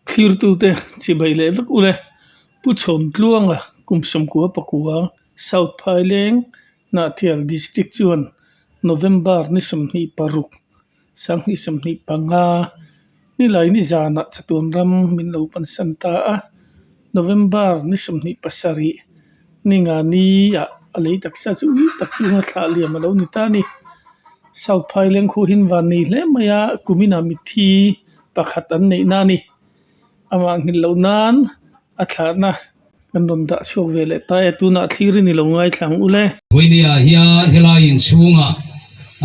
clear tu te chi bai le vak ule pu chhom tluanga kumsom kwa pakua South Phaileng na thial district chuan November ni somni paruk sang ni somni panga ni lai ni zana chatun ram min lo pan santa a November ni somni pasari ni nga ni a alei taksa chu tak chu nga thla liam lo ni ta ni South Phaileng khu hin van nei hle maya kumina mithi pakhat an nei na ni amang hin lo nan a thlarna kan ron da chok vele ta etuna thlirin ni lo ngai thlang ule hoinia hian helai in chunga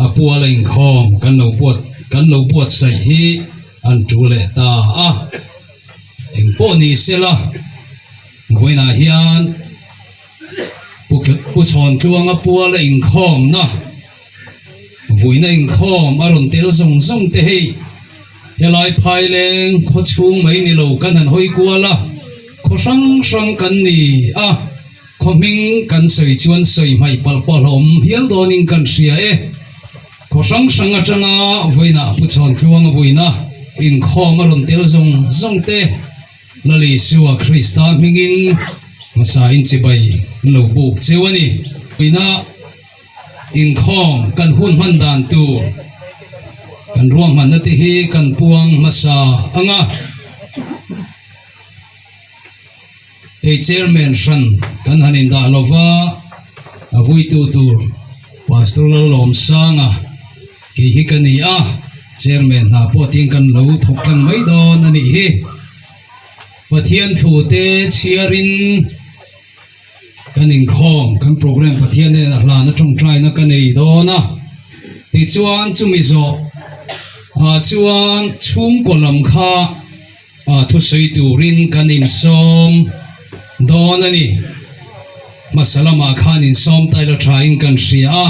apuala in khom kan lo puat sai hi an tule ta a eng po ni sela hoina hian pu chon tuang apuala in khom na vuina in khom aron tel zong zong te hei helai Phaileng kho chung mai ni lo kan han hoi kuala kho sang kan ni a kho ming kan soi chuan soi mai pal hom hial donin kan ria e kho sang atanga voina pu chon tuang voina in khom aron tel zong zong te lali suwa Krista mingin masa in chibai lo buk chewani voina in khom kan hun man dan tu kan ruang man na te hi kan puang masa anga chairman shan kan hanin da lova avui tu tur pastoral lom sanga ki hi kan ni a chairman na po ting kan lo thok kan mai don ani hi pathian thu te chiarin kan in khom kan program pathian ne la na tong trai na kan ei dona ti chuan chumi zo chuan chung kolam kha thu soi turin kan in som don ani masalama khan in som tai la trying kan ria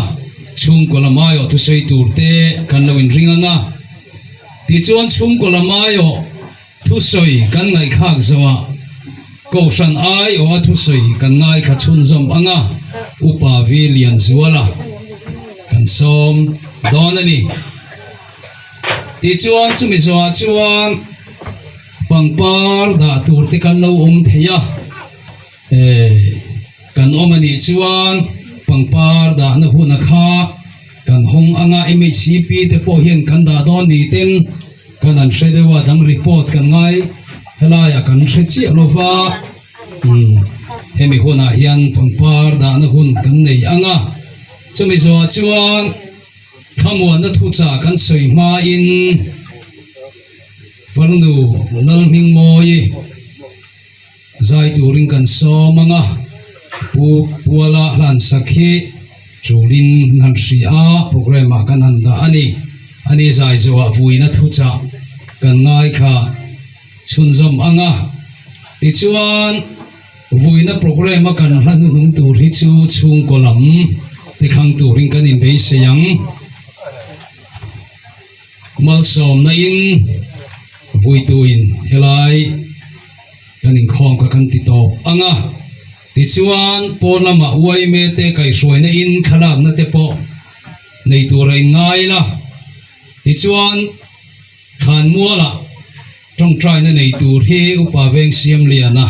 chung kolamayo thu soi tur te kan lo in ringanga ti chuan chung kolamayo thu soi kan ngai khak zawa ko san ai o thu soi kan ngai kha chun zom anga upa vilian zuala kan som don ani ti chuan chumi zo chuan pangpar da tur te kan lo theya kan omani chuan pangpar da na huna kha kan hong anga MHCP te po hian kan da don ni ten kan an shredewa dang report kan ngai helaya kan shrechi lova hemi huna hian pangpar da na hun kan nei anga chumi zo chuan khamwa na thu cha kan soi ma in farnu lal ming moi zai turing kan so manga puala lan sakhi chulin nan ria program kan handa ani zai zowa vuina thu cha kan ngai kha chunzom anga ti chuan vuina program kan hlan nung tur hi chu chung kolam ti khang turing kan in bei seyang mal som na in vui tuin helai kan in khom ka kan ti to anga ti chuan polama uai me te kai soi na in khalak na te po nei turai ngai la ti chuan khan muala trong trai na nei tur hi upa veng siam liana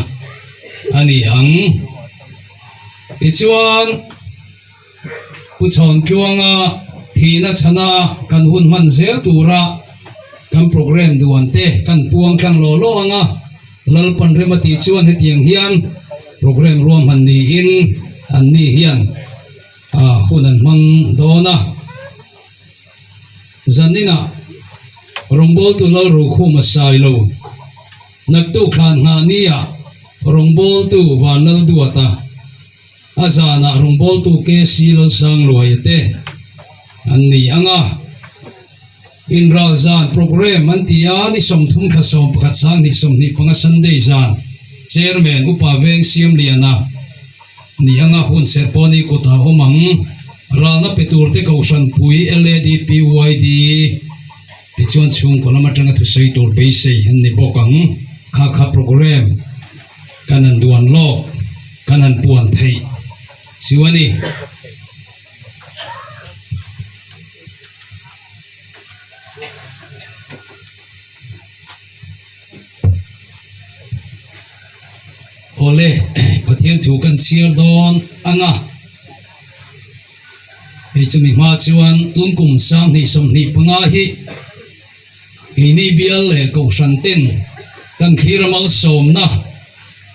ani ang ti chuan pu chon tuanga thina chana kan hun man zel tura kan program duante kan puang kan lo anga lal pan remati chuan hetiang hian program rom han ni in an ni hian hunan mang dona zanina rongbol tu lal ru khu masai lo nak tu khan nga nia rongbol tu vanal duata azana rongbol tu ke silal sang loyete anni anga in razan program antia ni somthum kha som pakhat sang ni som ni panga sunday zan chairman upa veng siam liana ni anga hun serponi ko ta homang rana petur te kausan pui led pyd ti chuan chung ko lama tanga thu sei tur be sei ni bokang kha program kanan duan lo kanan puan thei siwani ole pathian thu kan chiar don anga ei chumi ma chuan tun kum sang ni som ni panga hi ini bial le ko santen kan khiramal som na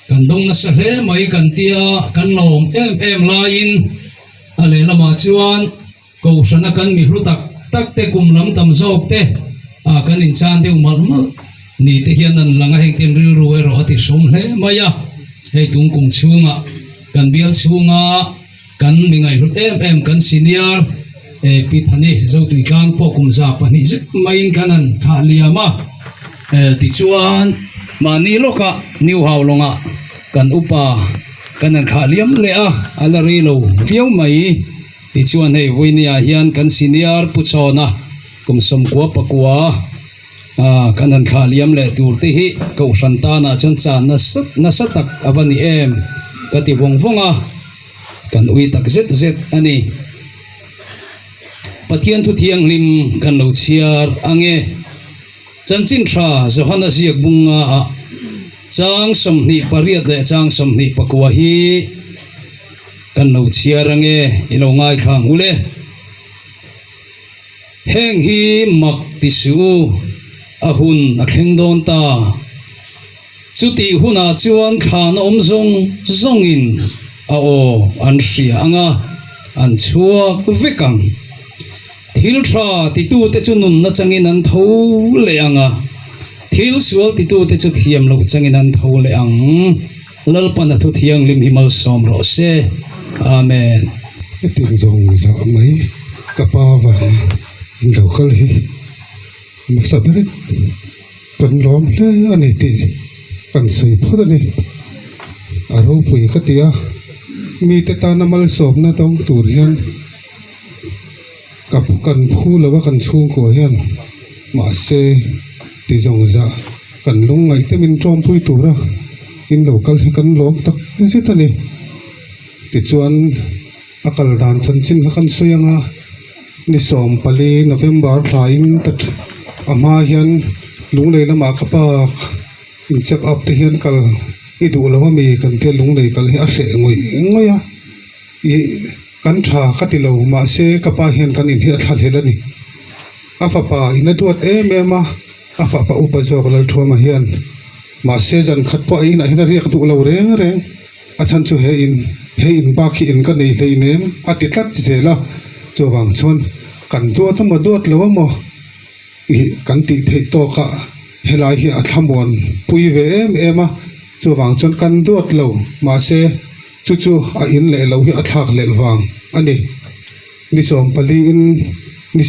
kan dong na sa hle mai kan tia kan lom em lain ale lama chuan ko sana kan mi hlutak tak te kum lam tam zok te a kan in chan te umal mal ni te hian an langa heng tem ril ru ero ati som hle maya hei tung kum chunga kan bial chunga kan mingai hlut em kan senior pi thani zo tui kang po kum za pani zek main kanan tha liama ti chuan mani loka new hawlonga kan upa kanan kha liam le a ala rilo viau mai ti chuan hei voinia hian kan senior puchona kum som kwa pakwa kanan kha liam le tur te hi ko santana chan chan na satak avani em kati vongvonga kan ui tak zet ani pathian thu thiang lim kan lo chiar ange chanchin tha zohana siak bunga chang somni pariat le chang somni pakwa hi kan lo chiar ange ilo ngai khang ule heng hi mak tisu ahun akheng don ta chuti huna chuan khan omzong zongin o an ria anga an chuak vekang thil tha ti tu te chunun na changin an tho le anga thil sual ti tu te chu thiam lo changin an tho le ang lalpana thu thiang lim himal som ro se amen tiếng rồng dạ mấy capa và đầu khơi mà sao thế cần lóm thế anh ấy thì cần sấy phốt anh ấy ở đâu phải cái tia mi tê ta nằm al sốp na tông tủ hiền cặp cần phu làว่าcần chuông của hiền mà xe thì rồng dạ cần lông ngày thế mình tròn thui tủ ra in đầu cần lóm tắc giết anh ấy thì chuan akal dan chanchin hakan soyanga ni som pali November thain tat ama hian lunglei lama khapa in check up te hian kal idu lama mi kan te lunglei kal hi a hre ngoya I kan tha khatilo ma se kapa hian kan in hi thal helani afapa ina duat ema afapa upa jok lal thoma hian ma se jan khat po ina hina riak tu lo reng achan chu he in ba khi in kan nei hlei nem ati tlat zela chowang chon kan duat ma duat lo mo I kan ti thei to ka helai hi a thamon pui ve ema chowang chon kan duat lo ma se chu a in le lo hi a thak le wang ani ni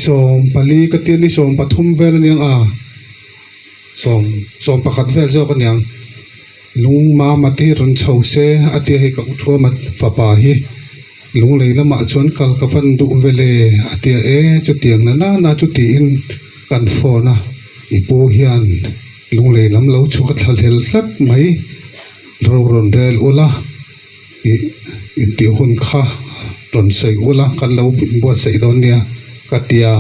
som pali ka ti ni som pathum vel niang a som pakhat vel zo kan yang lung ma mati ron chho se ati he ka uthua mat papa hi lung leilama chon kal ka van du vele ati chu tiang na chu ti in kan phona ipo hian lung leilam lo chu ka thal hel tlat mai ron rel ola in ti hun kha ron sei ola kan lo bo sei don nia katia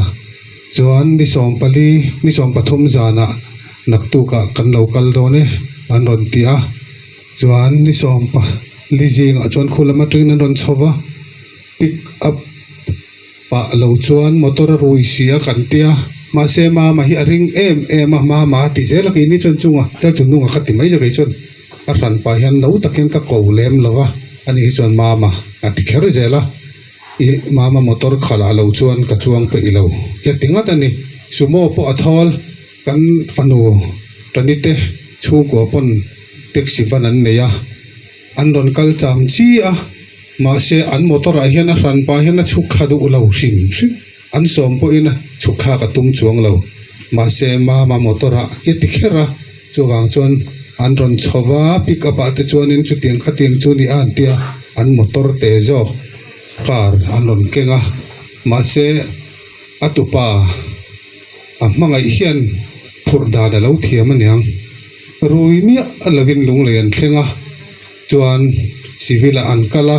chuan ni som pathum jana naktu ka kan lo kal do ne an ron tia chuan ni som pa lijing a chuan khulama tring an ron chowa pick up pa lo chuan motor rui sia kan tia ma se ma hi aring em ma ti zela ki ni chon chunga chal tu nunga khati mai jagai chon a ran pa hian lo takin ka ko lem lawa ani hi chuan ma ati khero zela I mama motor khala lo chuan ka chuang pe ilo ya tinga tani sumo po athol kan fanu tanite chu ko pon taxi van an neya an ron kal cham chi a ma se an motor a hian a ran pa hian a chuk khadu lo hrim an som po ina chuk kha ka tum chuang lo ma se mama motor a ye tikhera chuwang chon an ron chowa pick up ate chuan in chu tiang khating chu ni an tia an motor te zo car an ron kenga ma se atupa a mangai hian phurda da lo thiam aniang rui mi alavin lung len thlenga chuan civila an kala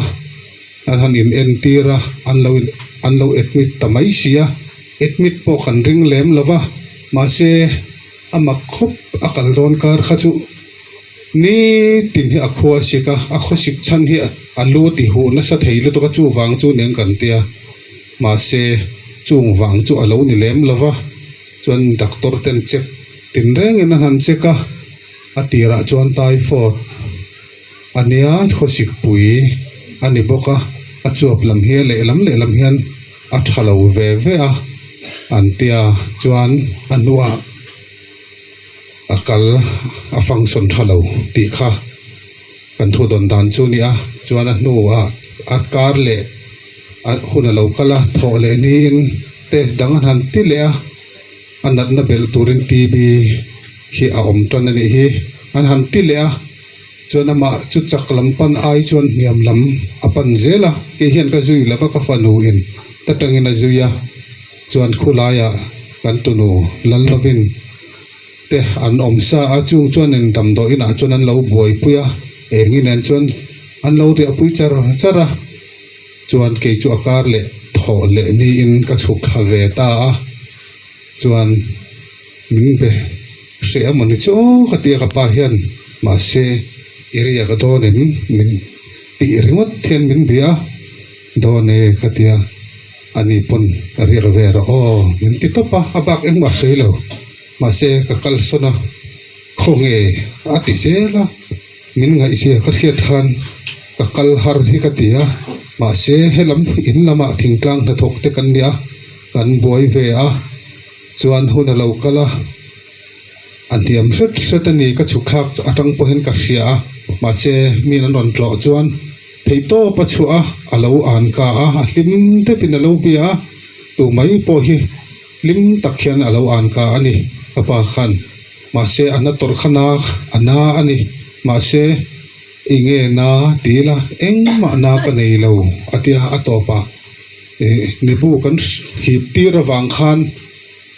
an han in entira an lo admit tamai sia admit po kan ring lem lova ma se amak khop akal ron kar khachu ni tin hi akhua sika akho sik chan hi alu ti hu na sa thei lu to ka chu wang chu neng kan tia ma se chung wang chu alo ni lem lova chuan doctor ten check tin reng in han checka atira chuan typhoid ania kho sik pui ani boka achuap lam hi le lam hian a thalo ve a antia chuan anua akal a function thalo ti kha kan thu don dan chu ni a chuan a nu a kar le a huna lo kala tho le ni in test dang han ti le a anat na bel turin tb hi a om ton ani hi an han ti le a chuan ama chu chak lam pan ai chuan niam lam apan zela ke hian ka zui laka ka fanu in tatangin a zuya chuan khulaya kan tunu lal lovin te an om sa a chung chuan in tam do ina chuan an lo boi puya engin an chuan an lo ri apui chara chuan ke chu akar le tho le ni in ka chuk have ta a chuan min be se amani chu ka tia ka pa hian ma se area ka donin min ti ringot thian min bia done ka tia ani pon ria ka vera o min ti topa abak eng ma seilo ma se ka kal sona khonge ati sela min ngai se ka thiat khan ka kal har hi ka tia ma se helam in lama thingtlang na thok te kan nia kan boi ve a chuan huna lo kala antiam set ani ka chukhak atang po hen ka hria ma che min an ron tlo chuan theito pachua alo an ka a lim te pin alo bia tu mai po hi lim takhian alo an ka ani apa khan ma se anator khana ana ani ma se inge na tila eng ma na ka nei lo atia atopa ni bu kan hip tira wang khan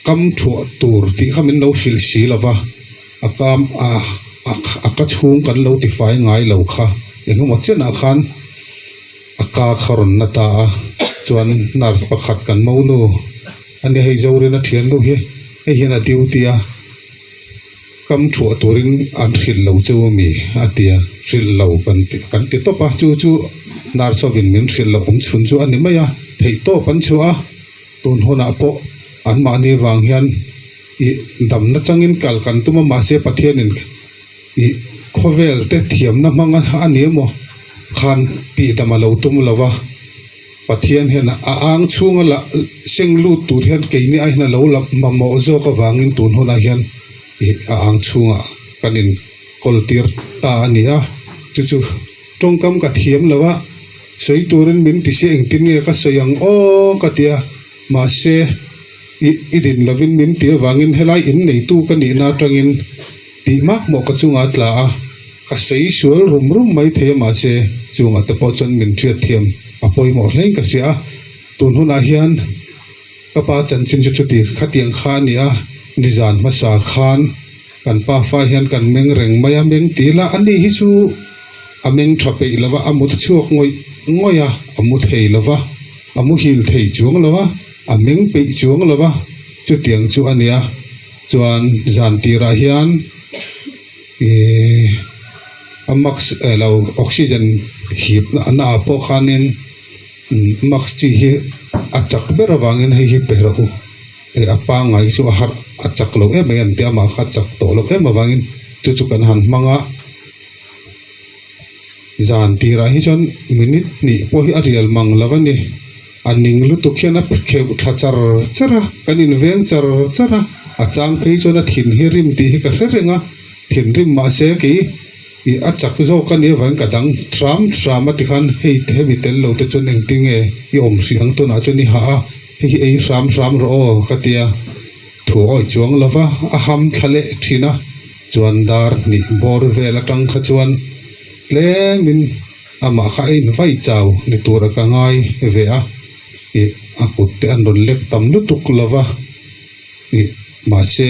kam thu tur ti khamin lo hil si lova akam aka chung kan lo ti fai ngai lo kha engum chena khan aka kharon na ta chuan nar pakhat kan mo nu ani hei zori na thian lu hi e hian a diutia kam thu turin an thil lo chu mi atia thil lo kan ti to pa chu nar so vin min thil lo chun chu ani maya thei to pan chu a tun hona po an ma ni wang hian i dam na changin kal kan tuma ma se pathianin i khovel te thiam na manga ani mo khan pi damalo tum lova pathian hian a ang chunga la senglu tur hian keini ai na lo la mamo zo ka wangin tun hona hian i a ang chunga kanin koltir ta ania chu tongkam ka thiam lova sei turin min ti se eng tin nge ka sayang o ka tia ma se idin lovin min tia wangin helai in nei tu ka ni na tangin ti mak mo ka chunga tla a ka sei sual rum mai the ma che chunga te po chon min thia thiam apoi mo hleng ka sia tun huna hian ka pa chan chin chu ti khatiang kha ni a nizan ma sa khan kan pa fa hian kan meng reng maya meng ti la ani hi chu ameng thape lova amut chuak ngoya amut hei lova amu hil thei chuang lova ameng pe chuang lova chu tiang chu ania chuan zan tira hian amax lo oxygen hip na po khanin max chi hi achak berawangin hi perahu apa ngai chu har achak lo em tia ma kha chak to lo em awangin chu kan han manga zan tira hi chon minute ni po hi arial mang lawani aning lu tu khiana kheu thachar chara kanin veng chara achang pe chona thin hi rim ti hi ka hrenga thin rim ma se ki i achak zo kan ni wang ka dang tram ati khan hei the mi tel lo te chon eng tinge i om siang to na choni ha hi ei ram ro ka tia thu oi chuang lova a ham thale thina chuan dar ni bor vela tang kha chuan le min ama kha in vai chaw ni tura ka ngai ve a i akut te an ron lek tam lu tuk lova i ma se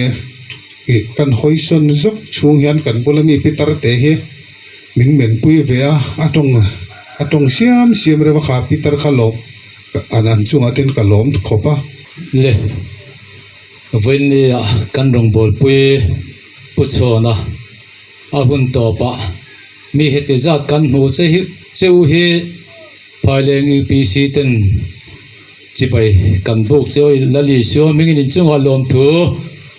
i kan hoison zok chung hian kan bulami pitar te hi min men pui ve a atong siam rewa kha pitar kha lo anan chunga ten ka lom khopa le when kan rong bol pui puchona ahun topa mi hete zat kan hmu cheu hi phaileng UPC ten chipai kan buk cheu lali sio mingin chunga lom thu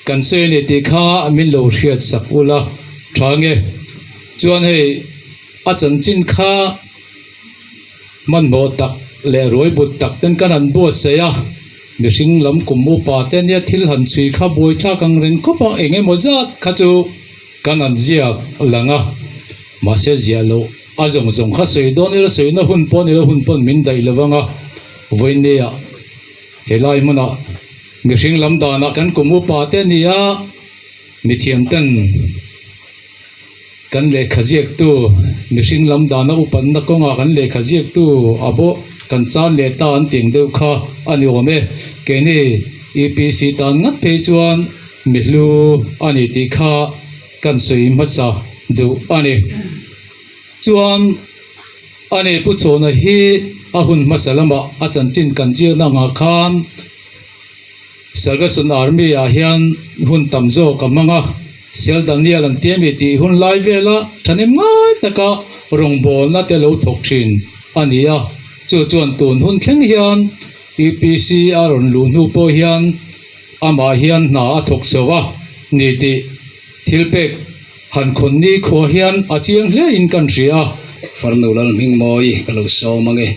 kan se ni ti kha min lo hriat sak ula thange chuan hei a chan chin kha man mo tak le roi but tak ten kan an bo se ya mi hring lam kum mu pa ten ya thil han chui kha boi tha kang ren ko pa enge mo zat kha chu kan an ziak langa ma se zia lo a zong zong kha sei don ni la sei na hun pon min dai lawanga voin ne ya helai mana mi hring lam da na kan kum mu pa ten ya mi thiam ten kan le khajiek tu mi hring lam da na upan na konga kan le khajiek tu abo kan chan le ta an ting deuh kha ani ome ke ni EPC tan ngat pe chuan mi hlu ani ti kha kan sui ma sa du ani chuan ani pu chona hi a hun masalama a chan chin kan chiu na nga khan Salvation Army a hian hun tamzo kamanga Sel Daniel an tiami ti hun lai vela thanim ngai taka rongbol na te lo thok thin ania chu chuan tun hun thleng hian EPC aron lu nu po hian ama hian na a thok sowa ni ti thilpek han khon ni kho hian a chiang hle in kan ria farno lal ming moi kalo so mange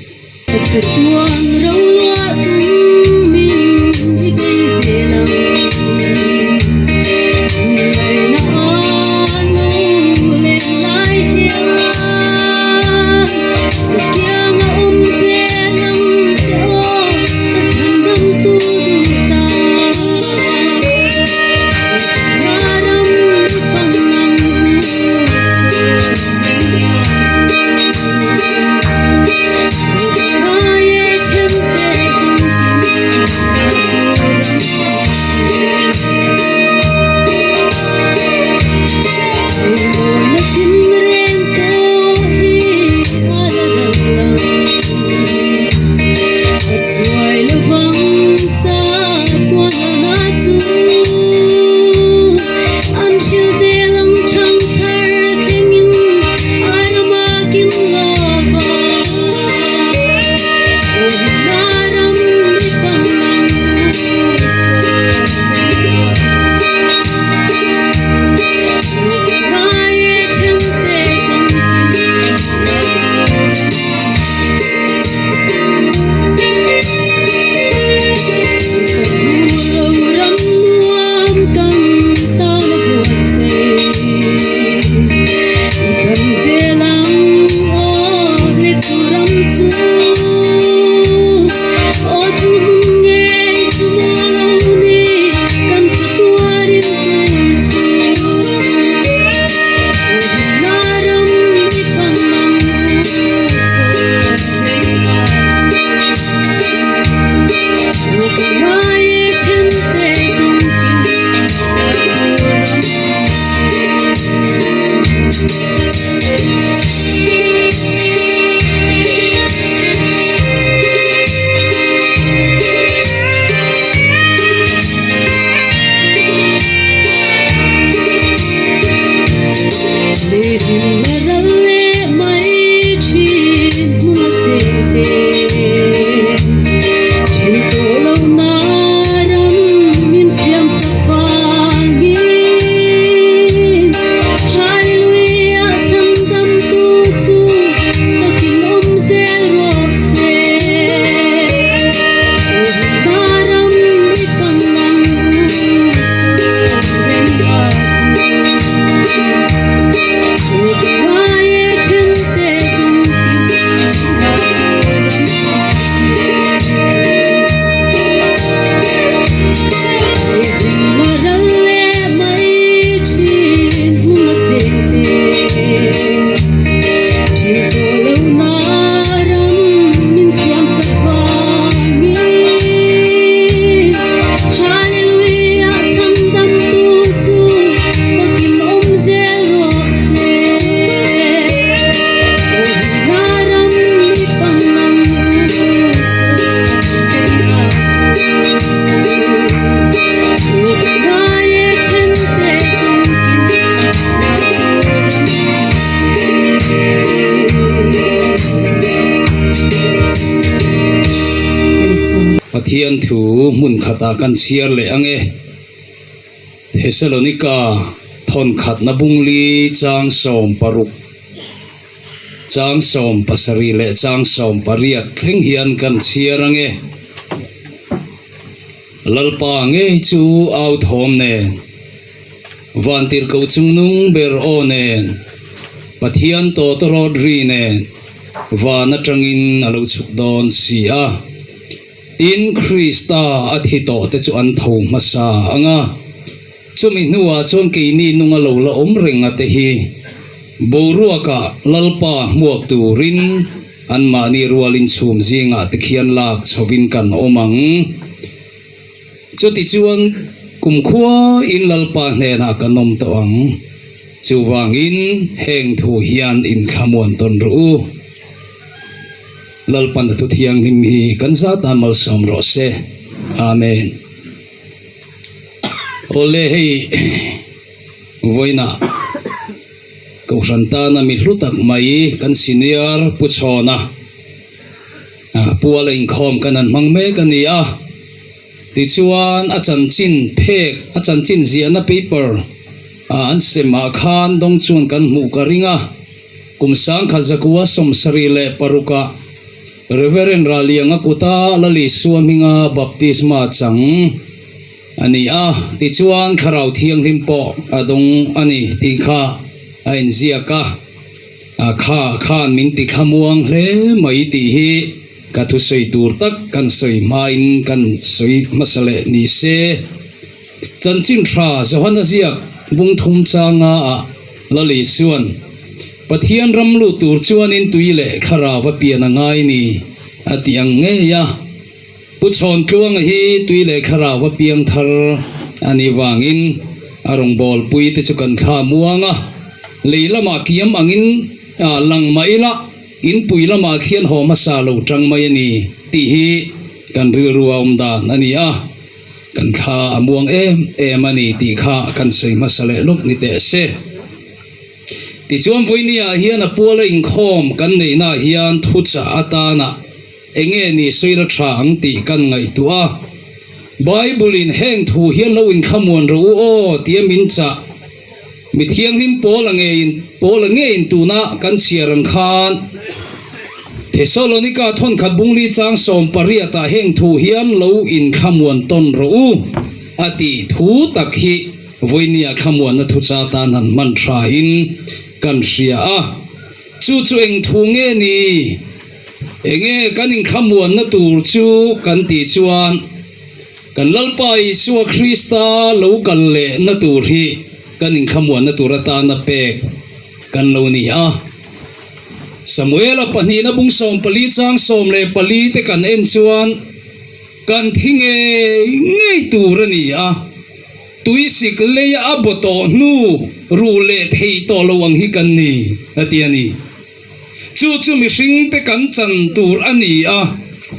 pathian thu mun khata kan chiar le ange Thessalonica thon khat na bungli chang som paruk chang som pasari le chang som pariat thleng hian kan chiar ange lalpa nge chu au thom ne vantir ko chungnung ber o ne pathian to rod ri ne vana tangin alo chuk don sia in Krista athi to te chu an tho masa anga chumi nuwa chon ke ni nunga lo la om renga te hi boruaka lalpa muak tu rin an mani rualin chum zinga te khian lak chobin kan omang choti chuan kumkhua in lalpa hne na kanom to ang chuwangin heng thu hian in khamon ton ru lalpan tu thiang him hi kan sa ta mal som ro se amen ole hei voina ko ranta na mi hlutak mai kan senior puchona puala in khom kanan mangme kania ti chuan a chanchin phek a chanchin ziana paper an sema khan dong chuan kan mu ka ringa kumsang khazakua somsari le paruka Reverend Ralianga kuta lali suaminga baptisma chang ani ti chuan kharau thiang limpo adong ani ti kha ain ziaka kha khan min ti khamuang hle mai ti hi ka thu sei tur tak kan sei main kan sei masale ni se chanchin thra zohana ziak bung thum changa lali suan pathian ramlu tur chuan in tuile kharawa piana ngai ni atiang nge ya puchon tluang hi tuile kharawa piang thar ani wangin arong bol pui te chukan kha muanga leilama kiam angin lang maila in puilama khian homa sa lo tang mai ni ti hi kan ri ruwa umda ani kan kha amuang em ani ti kha kan sei masale lok ni te se ti chuan voinia hian a puala in khom kan nei na hian thu cha atana enge ni soira tha ang ti kan ngai tua bible in heng thu hian lo in khamon ro o tiamin cha mi thiang nim pola nge in tuna kan chiarang khan Thessalonica thon khat bungli chang som pariata heng thu hian lo in khamon ton ro ati thu takhi voinia khamon na thu cha tan han man tha in kan ria chu eng thu nge ni enge kanin khamuan na tur chu kan ti chuan kan lalpai suwa Krista lo kan le na tur hi kanin khamuan na turata na pek kan lo ni Samuel pani na bung som pali chang som le pali te kan en chuan kan thinge ngei tur ani tuisik leya aboto nu rule thei to lowang hi kan ni atiani chu mi hring te kan chan tur ani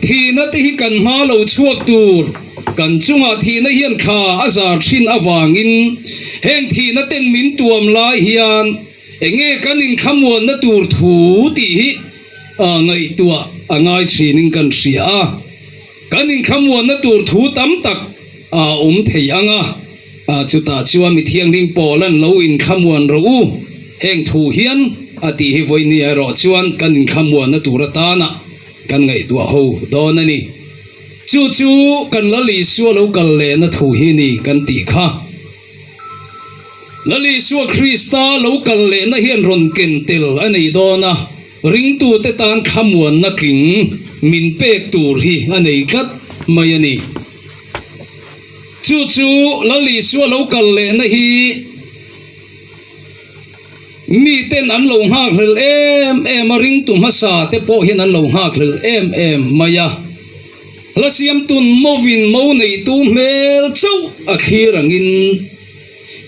thina te hi kan ma lo chuak tur kan chunga thina hian kha azar thin awangin heng thina ten min tuam lai hian enge kanin khamon na tur thu ti hi ngai tua angai thinin kan ria kanin khamon na tur thu tam tak thei anga chuta chuan mi thiang lim polan lo in khamwan ro heng thu hian ati hi voini ro chuan kan in khamwan na turata na kan ngai tua ho don ani chu kan lali suwa lo kal le na thu hi ni kan ti kha lali suwa Krista lo kal le na hian ron ken tel ani dona ring tu te tan khamwan na king min pek tur hi ani khat mai ani chu lali suwa lo kal le na hi mi ten an lo hak hlel em ring tu masa te po hian an lo hak hlel em maya la siam tun movin mo nei tu mel chau akhirangin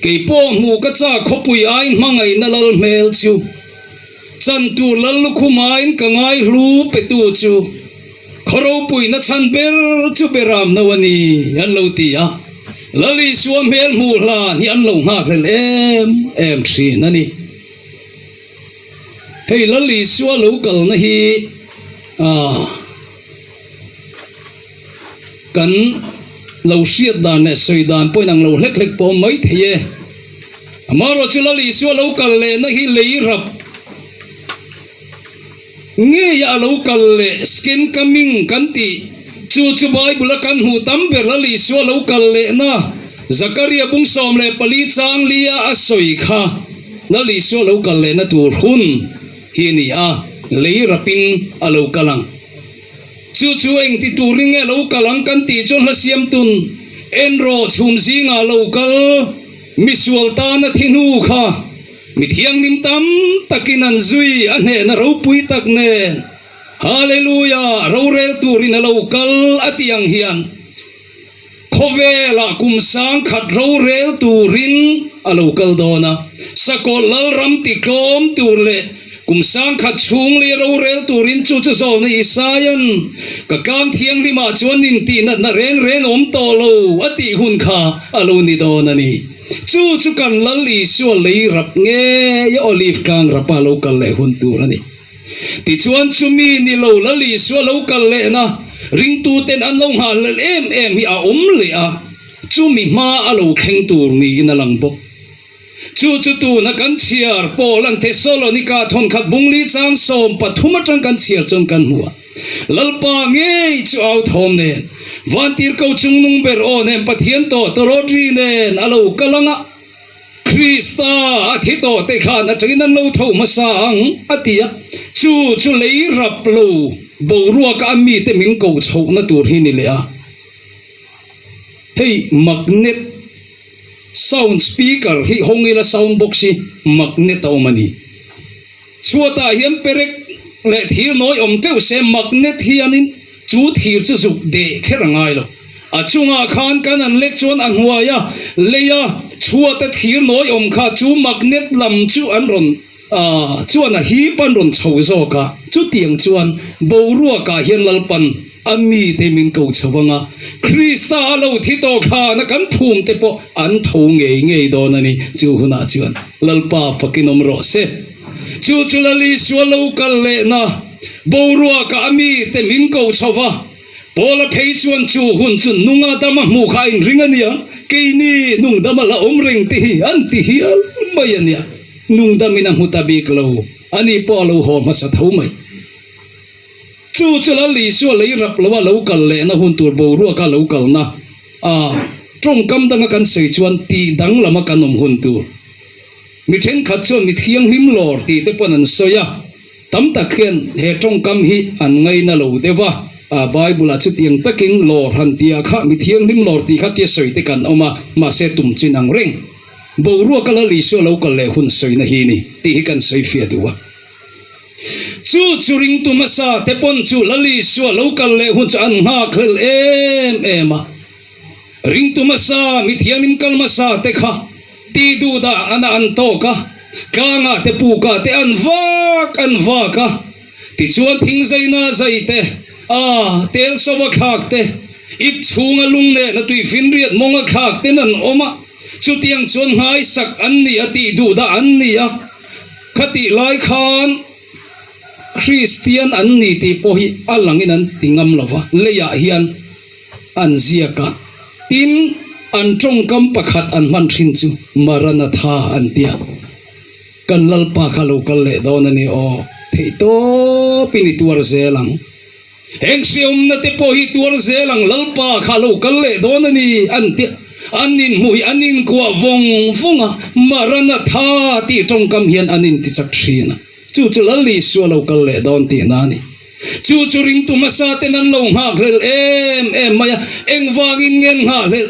ke po mu ka cha khopui ain mangai na lal mel chu chan tu lal lu khumain ka ngai hlu pe tu chu khoro pui na chan ber chu beram nawani an lo ti lali suam mel mu la ni an lo hak hlel em thri nani hey lali suwa local na hi kan lo siat dan ne soi dan poi nang lo lek lek po mai thie amaro chula li su lo kal le na hi lei rap nge ya lo kal le skin coming kan ti chu bible kan hu tam ber la li su lo kal le na Zakaria bung som le pali chang lia asoi kha na li su lo kal le na tur hun hi ni a lei rapin alo kalang chu eng ti turing e lo kalang kan ti chon la siam tun enro chum zinga lo kal misual ta na thinu kha mi thiang nim tam takinan zui ane na ro pui tak ne hallelujah ro rel turin lo kal atiang hian khovela kum sang khat ro rel turin alo kal dona sakol lal ram ti klom turle kum sang khat chung le ro rel turin chu zo na isayan ka kam thiang lima chuan nin ti na reng om to lo ati hun kha alo ni dona ni chu kan lali su le rap nge ya olive kang rapalo kal le hun turani ti chuan chumi ni lo lali su lo kal le na ring tu ten an lo ha le em hi a le a chumi ma alo kheng tur ni na lang bok chu tu na kan chiar polan Thessalonica thon khat bungli chang som pathuma tang kan chiar chon kan huwa lalpa nge chu au thom ne vantir ko chungnung ber on em pathian to rodri nen alo kalanga Krista athito te khan atrin an lo tho masang atia chu lei rap lo bo ruwa ka mi te ming ko chho na tur hi ni le a hey magnet sound speaker hi hongila sound box hi magnet o mani chuata hiam perek le thir noi om teu se magnet hi anin chu thir chu zuk de kherangai lo achunga khan kan an lek chon an huaya leya chuata thir noi om kha chu magnet lam chu an ron chuan a hi pan ron chho zo ka chu tiang chuan bo ruwa ka hian lalpan ami te min ko chawanga Krista lo thi to kha na kan phum te po an tho nge do na ni chu huna chuan lalpa fakinom ro se chu lali swalo kal le na bo ruwa ka ami te min ko chawa pola phei chuan chu hun chun nunga dama mu kha in ringania ke ni nung dama la om ring ti an ti hi mai ania nung damina mutabik lo ani po lo ho ma sa thau mai chu la li su lei rap lawa lo kal le na hun tur bo ru ka lo kal na trong kam dang kan sei chuan ti dang lama kan om hun tu mi then khat chuan mi thiang him lor ti te pon an soya tam ta khen he trong kam hi an ngai na lo dewa bible chu tiang takin lor han tia kha mi thiang him lor ti kha ti soi te kan oma ma se tum chin ang reng bo ru ka la li su lo kal le hun soi na hi ni ti hi kan sei fia duwa chu ring tu masa te pon chu lali su local le hun chan ha khlel em ring tu masa mi thianim kal masa te kha ti du da ana an to ka nga te pu ka te an va ka ti chuan thing zaina zaite tel sowa khak te ip chunga lung ne na tui fin riat monga khak te nan oma chu tiang chuan ngai sak an ni ati du da an ni a khati lai khan Christian an ni ti po hi alangin an tingam lova leya hian an ziaka tin an trong kam pakhat an man thin chu maranatha an tia kan lalpa khalo kal le don ani o thei to pini tuar zelang heng siom na te po hi tuar zelang lalpa khalo kal le don ani an tia anin mui anin kwa vong fonga maranatha ti trong kam hian anin ti chak thina chu lali su lo kal le don ti na ni chu ring tu masa te nan lo ha rel em maya eng wangin ngen ha le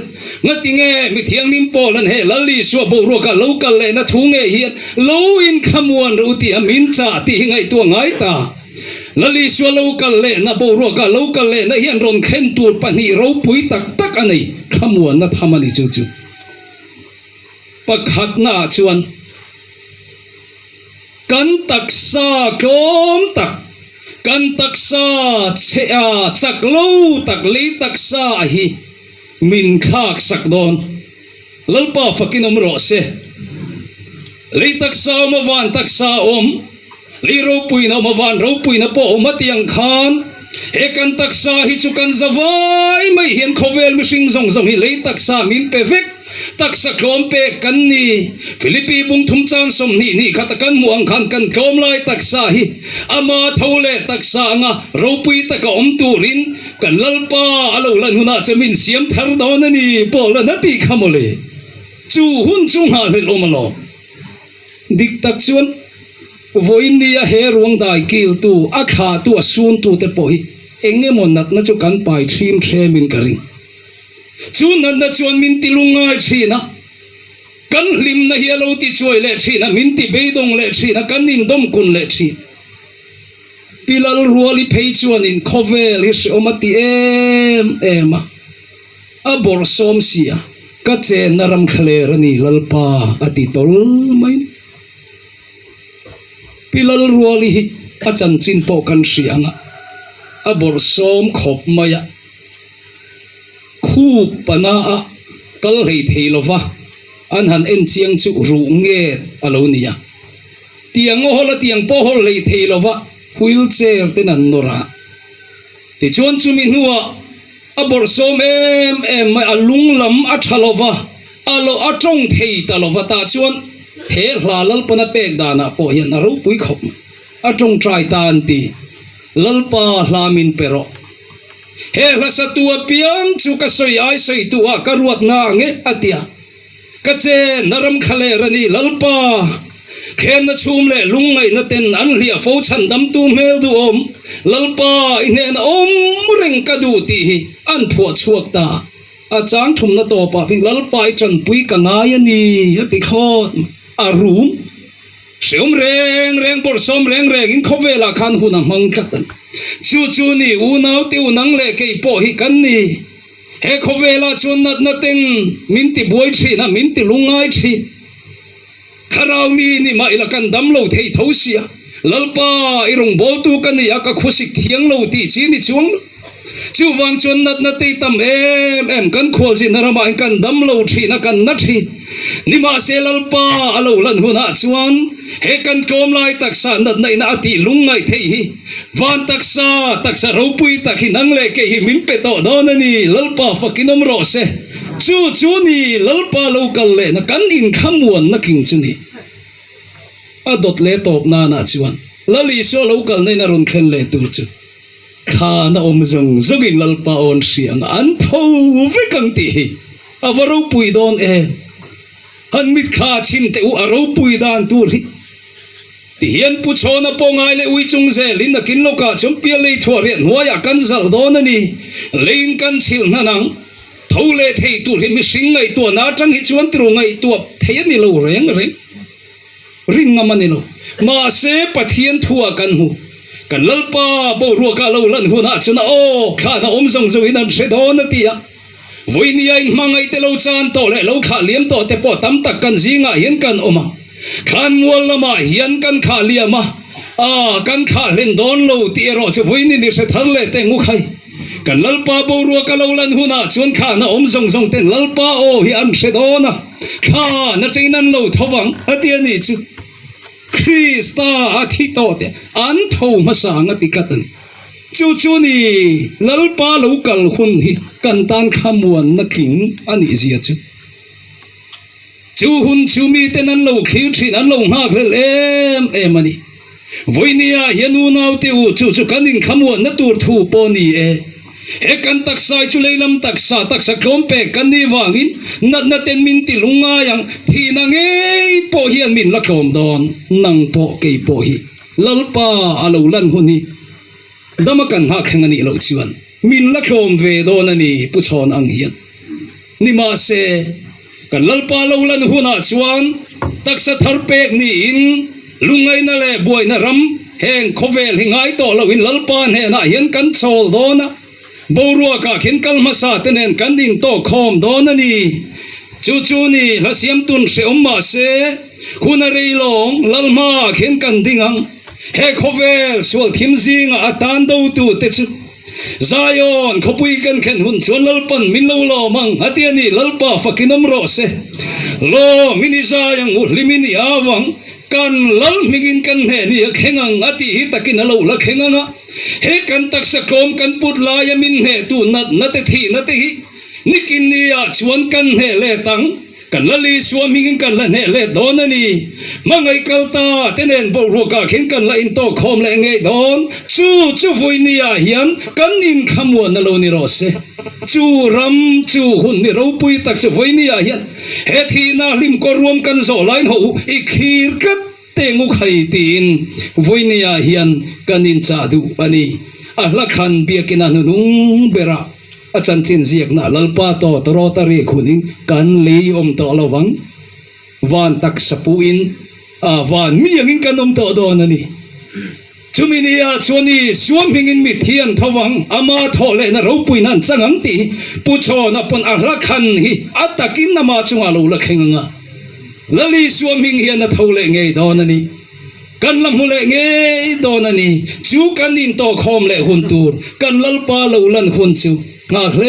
ngati nge mi thiang nim polan he lali su bo ro ka lo kal le na thu nge hian lo in khamuan ro ti amin cha ti ngai tu ngai ta lali su lo kal le na bo ro ka lo kal le na hian ron khen tur pani ro pui tak anei khamuan na thamani chu pakhat na chuan kan taksa klom tak kan taksa chak lo tak le taksa hi min khak sak don lalpa fakinom ro se le taksa ma van taksa om le ro pui na ma van ro pui na po matiang khan he kan taksa hi chu kan zawai mai hian khovel mi hring zong zong hi lei taksa min pe vek taksa klom pe kan ni Philippi bung thum chan som ni khat kan muang khan kan klom lai taksa hi ama thole taksa nga ropui taka om turin kan lalpa alo lan huna chamin siam thar don ani pol na ti khamole chu hun chung ha le lomalo dik tak chuan voin nia he ruang dai kil tu akha tu asun tu te pohi enge mon nat na chu kan pai thim themin karing chu nan na chuan min tilungai thina kan lim na hialo ti choi le thina min ti beidong le thina kan nin dom kun le thi pilal ruali phei chuan in khovel hi omati ema abor som sia ka che naram khler ani lalpa ati tol mai pilal ruali hi achan chin po kan sianga abor som khop maya khu pana a kal hei theilova an han en chiang chu ru nge alo nia tiang hola tiang po hol lei theilova wheelchair ten an nora ti chuan chu mi nuwa abor som em a lunglam a thalova alo atong thei talova ta chuan he hlalal pana pek dana po hian aro pui khop atong trai ta anti lalpa hlamin pero he rasa tua piang chu ka soi ai soi tua ka ruat na nge atia ka che naram khale rani lalpa khem na chum le lungai na ten an lia fo chan dam tu mel du om lalpa ine na om reng ka du ti an pho chuak ta a chang thum na to pa ping lalpa I chan pui ka nga ya ni ati khot a room Siom reng por som reng in khovela khan hunang mang katan chu ni unaw ti unang le kei po hi kan ni he khovela chun na ten minti boy thi na minti lungai thi kharau mi ni mai la kan dam lo thei thosia lalpa irong bol tu kan ni aka khusik thiang lo ti chi ni chuang chu wang chun na te tam em kan khol sin na ma kan dam lo thi na kan na thi ni ma se lalpa alo lan huna chuan he kan kom lai taksa nat nei na ati lungai thei hi van taksa ropui takhi nang le ke hi min pe to don ani lalpa fakinom ro se chu ni lalpa local le na kan in khamwon na king chu ni adot le top na chuan lali so local nei na ron khen le tu chu kha na om zong zogin lalpa on siang an tho ve kang ti avaro pui don han mit kha chin te u aro pui dan tur hi ti hian pu chona pongai le ui chung ze lin na kin loka chom pia le thua rian huaya kan zal don ani lein kan chil na nang thole thei tur hi mi sing ngai to na tang hi chuan tru ngai to thei ni lo reng ring ngamani lo ma se pathian thua kan hu kan lalpa bo ru ka lo lan hu na chuna o kha na om zong zong in an se don na tia voi ni ai mangai te lo chan to le lo kha liam to te po tam tak kan zinga hian kan oma khan wal lama hian kan kha liama kan kha len don lo ti ro chu voi ni se thar le te ngu khai kan lalpa bo ru ka lo lan hu na chun kha na om zong zong ten lalpa o hi an se dona kha na treinan lo thowang atia ni chu Krista athi to te an tho ma sang ati katan chu ni lalpa local hun hi kan tan khamuan na king ani zia chu hun chu mi tenan lo khil thin an lo nga grel em ani voinia hianu nau te u chu kanin khamuan na tur thu po ni he kan taksa chu leilam taksa klompe kan ni wangin na ten min ti lunga yang thi na nge po hian min la klom don nang po ke po hi lalpa alo lan huni damakan ha khangani lo chiwan min la klom ve don ani pu chon ang hian ni ma se kan lalpa lo lan huna chuan taksa thar pek ni in lungai na le boy na ram heng khovel hingai to lo in lalpa ne na hian kan chol dona borua ka khin kalma sa tenen kan din to khom don ani chu ni la siam tun se umma se khuna reilong lalma khin kan dingang he khovel sual thim zinga atan do tu te chu Zion khopui kan khen hun chon lalpan min lo lo mang atiani lalpa fakinom ro se lo mini zayang u limini awang กันลัลมิกินกันเฮนี่เข่งงอติฮิตะกินเราละเข่งงะเฮกันตักสะกอมกันปุดลายมินเฮตูนัดทีนัดฮินิกินนี่ชวนกันเฮเลตังกันละลีสวมิกินกันละเฮเลดอนนี่มังไอกัลตาเตเนนบอกรัวกาเข็นกันละอินโตคอมเลงไอดอนจูฟุยนี่เฮียนกันอินขมวนนโลนิโรเซจูรัมจูหุ่นนี่เราปุยตักจูฟุยนี่เฮียนเฮทีน่าลิมก็รวมกันโซไลน์หูอีกขีรกัดเตงุไขตีนฟุยนี่เฮียนกันอินจาดูอันนี้ละคันเบียกินานุงเบระอาจารย์จินเสียกน่ะลลปาโตตรอตารีคุนิงกันลีอมตอละวังวันตักสปูอินวันมีอย่างกันอมตอดอนันนี่จุมินีอาชวนีสวมหิงินมิเทียนทวังอามาทอเลนะรูปุยนันจังตีปุชอนับปนละคันฮีอัตตะกินนามาจุงอาลูละเข่งงะลลีสวมหิงเฮียนทอเลงไงดอนันนี่กันลำหูเลงไงดอนันนี่จูกันอินโตคอมเลหุนตูรกันลลปาลูลันหุนจูงาเล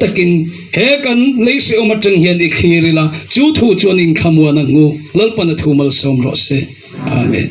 ตะกินเฮกันเลเสอมาจังเฮียนอีขีริละจูทูจวนิงขมวนังงูลลปนทูมัลสมรสเซอาเมน